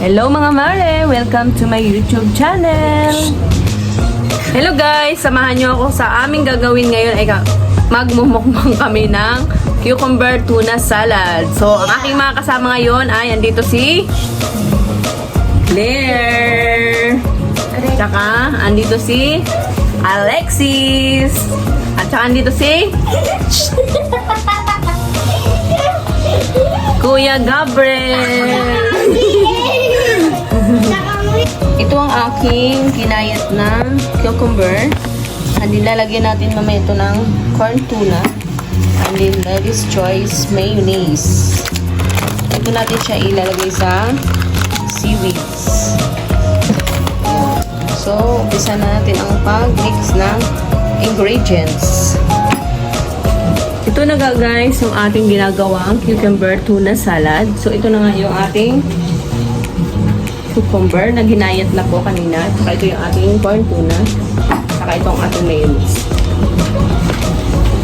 Hello mga mare! Welcome to my YouTube channel! Hello guys! Samahan nyo ako sa aming gagawin ngayon ay magmumukbang kami ng cucumber tuna salad. So, ang aking mga kasama ngayon ay andito si Claire. Tsaka andito si Alexis. At tsaka andito si Kuya Gabriel. Ito ang aking kinayat na cucumber. And nilalagyan natin mamaya ito ng corn tuna. And then Lady's Choice mayonnaise. Ito natin siya ilalagay sa seaweeds. So, umpisa na natin ang pag-mix ng ingredients. Ito na guys, yung ating ginagawang cucumber tuna salad. So, ito na nga yung ating cucumber na ginayat na po kanina. Saka ito yung ating corn tuna. Saka itong ating mayonnaise.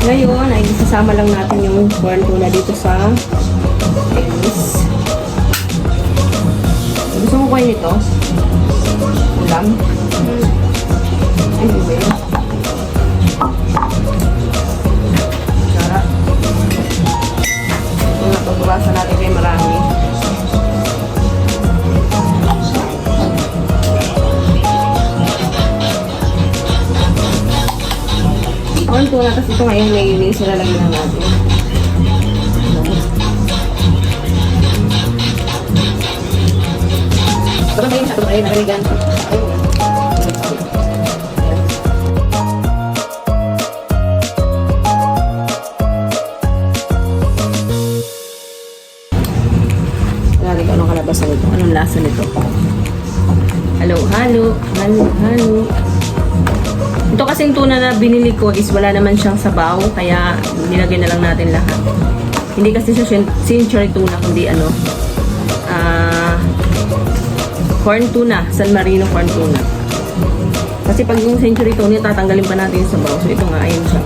Ngayon, ay isasama lang natin yung corn tuna dito sa mayonnaise. Gusto mo kayo nito? Ulam? Anyway. Sarap. Ito na, pagbawasan natin kayo marami. Corn tuna, tapos ito ngayon mayonnaise na lalagyan na natin. Ito ba yung sabi na nakaligan? Lagi ko anong kalabasan nito? Anong lasa nito? Halo. Ito kasing tuna na binili ko is wala naman siyang sabaw, kaya nilagay na lang natin lahat. Hindi kasi siya century tuna, kundi corn tuna, San Marino corn tuna. Kasi pag yung century tuna, tatanggalin pa natin yung sabaw. So ito nga, ayun siya.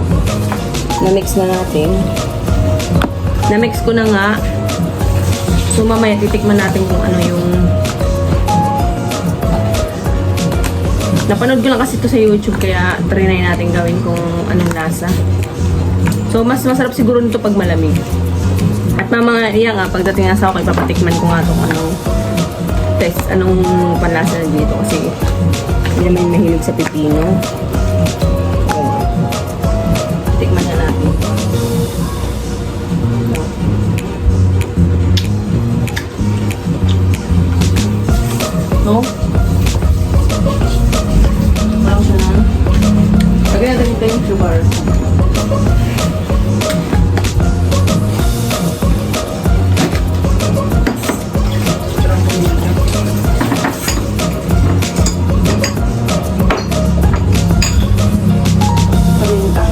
Na-mix na natin. Na-mix ko na nga. So mamaya titikman natin kung ano yung napanood ko lang kasi ito sa YouTube, kaya trinay natin gawin kung anong lasa. So, mas masarap siguro nito pag malamig. At mamaya iya nga, pagdating nga sa ako, ipapatikman ko nga ito kung anong panlasa na dito. Kasi hindi naman mahilig sa pipino. So, tikman na natin. So, lagyan natin ito yung sugar. Paminta.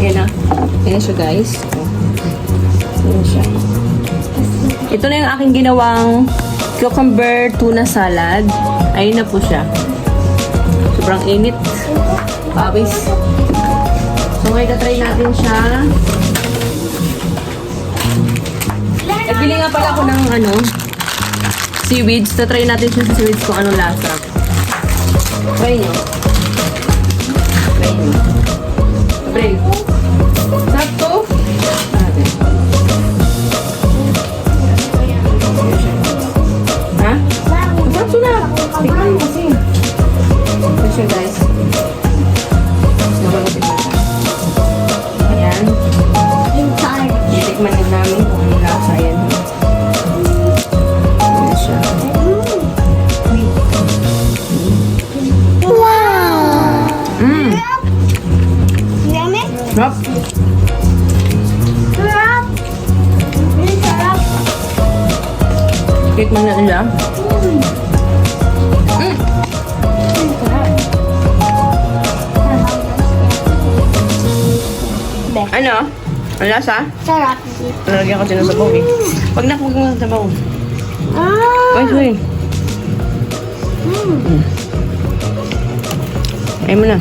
Yan na. Ayan siya guys. Ayan siya. Ito na yung aking ginawang cucumber tuna salad. Ayun na po siya. Sobrang init. Pawis. So ngayon try natin siya. Bili nga pala ako ng seaweeds. Try natin siya sa seaweeds kung anong lasa. Try nyo. Try nyo. Break. Sakto. Ha? Sakto na. Tignan mo kasi. Ito siya guys. Ayan. Titikman din namin kung anong lasa. Ayan. Ayan siya. Wow! Sarap. Sarap! Sarap! Tikman na nila. Ano? Ang lasa? Sarap. Nalagyan ko ng sabaw eh. Pag nakuha mo ng sabaw. Ah! Ay, sorry. Ay mo na.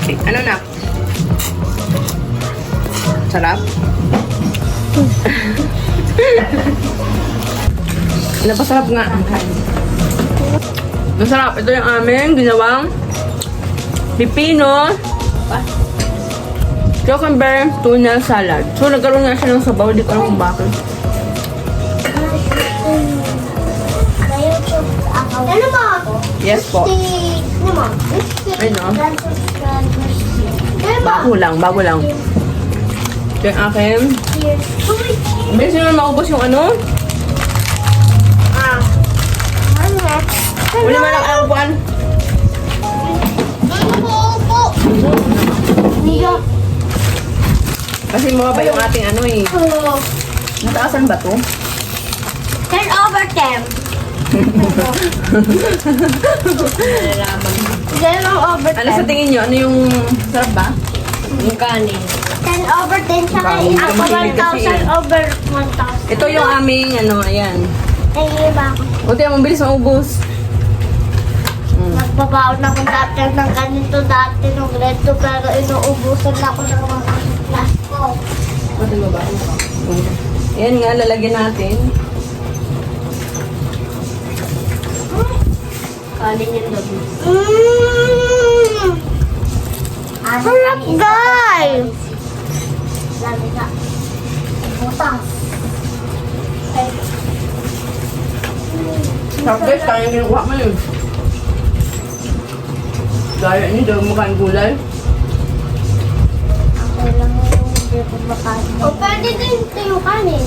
Okay, ano na? Sarap? Napasarap nga. Masarap. Ito yung aming ginawang pipino, cucumber, tuna salad. So, nagkaroon nga siya ng sabaw. Hindi ko alam kung bakit. May YouTube account. Ano mo? Yes po. Ano mo? Ay, no? Ano mo? Bago lang, bago lang. Ito yung akin. Bilis nyo na maubos yung ano? Ano? Wala man lang alapuan. Kasi mababa yung ating ano eh. Nataasan ba to? 10 over 10. 10 over 10. Ano sa tingin nyo? Ano yung sarap ba? Yung kanin. 10 over 10 sa Bakit? ako Mahilig kasi 1,000 over 1,000. Ito yung aming ano, ayan. Ay, iba ako. Buti ang mabilis maubos. Nagbabaon ako dati ng ganito dati nung grade 2 pero inuubusan na ako ng mga class ko. Buti ba ba? Ayan nga, lalagyan natin. Kanin yung dobi. Sarap guys! Lagi ka. Butas. Sarap guys, kaya yung kinukuha mo yun. Gaya niyo, daw makain gulay. Okay lang yung hindi ko makain. O pwede din ito yung kanin.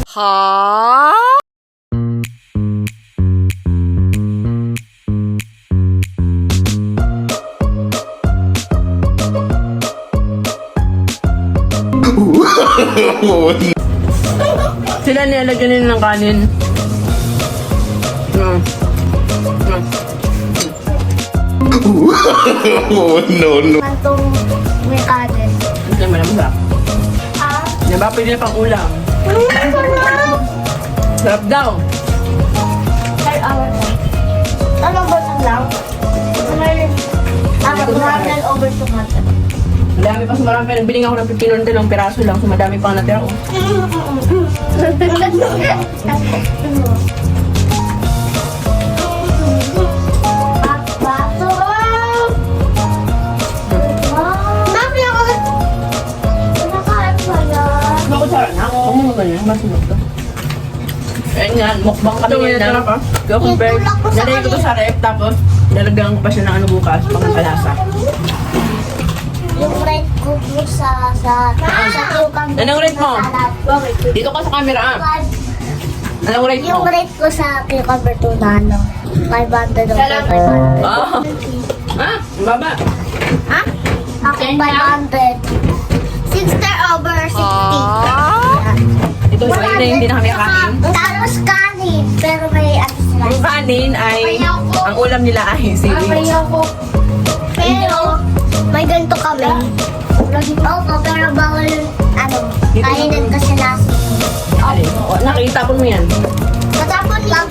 Sila nilalagyan nila ng kanin. No. Itong may kanin. Hindi naman ang masarap. Ah, Diba, pwede na pang ulam. sarap! Sarap daw. Third hour na. Ano ba ito lang? Ano over 200. Madami pa sa marami. Nagbiling ako ng pipino ng dalawang piraso lang. So madami pang natira ko. Makutsara na. Huwag mo ganyan. Masunod to. Ayun nga, mukbang kami ngayon na. Cucumber. Nalagay ko to sa rep. Tapos, nalagyan ko pa siya ng ano bukas. Pang kalasa. Yung red ko po sa cucumber. Anong rate mo? Bakit? Dito ka sa camera ah. Anong rate mo? Yung rate ko sa cucumber tuna, 500 over 500. Ah. Ah, ang baba. Ha? Ako 500. 60 over 60. Ito sa na hindi na kami kain. Tapos kanin, pero may ano sila. Ang kanin ay, ang ulam nila ay sili. Ayoko. Pero, may ganito kami. Opo, pero bawal, kainin kasi lasa. O, nakita ko mo yan. Matapon lang.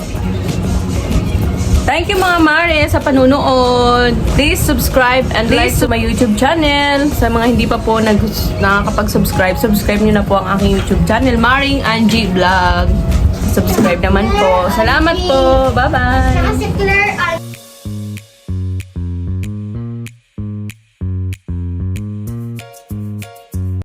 Thank you mga Mare sa panunood. Please subscribe and like to my YouTube channel. Sa mga hindi pa po nakakapag-subscribe, subscribe nyo na po ang aking YouTube channel, Maring Angie Vlog. Subscribe naman po. Salamat po. Bye-bye. Saka si Claire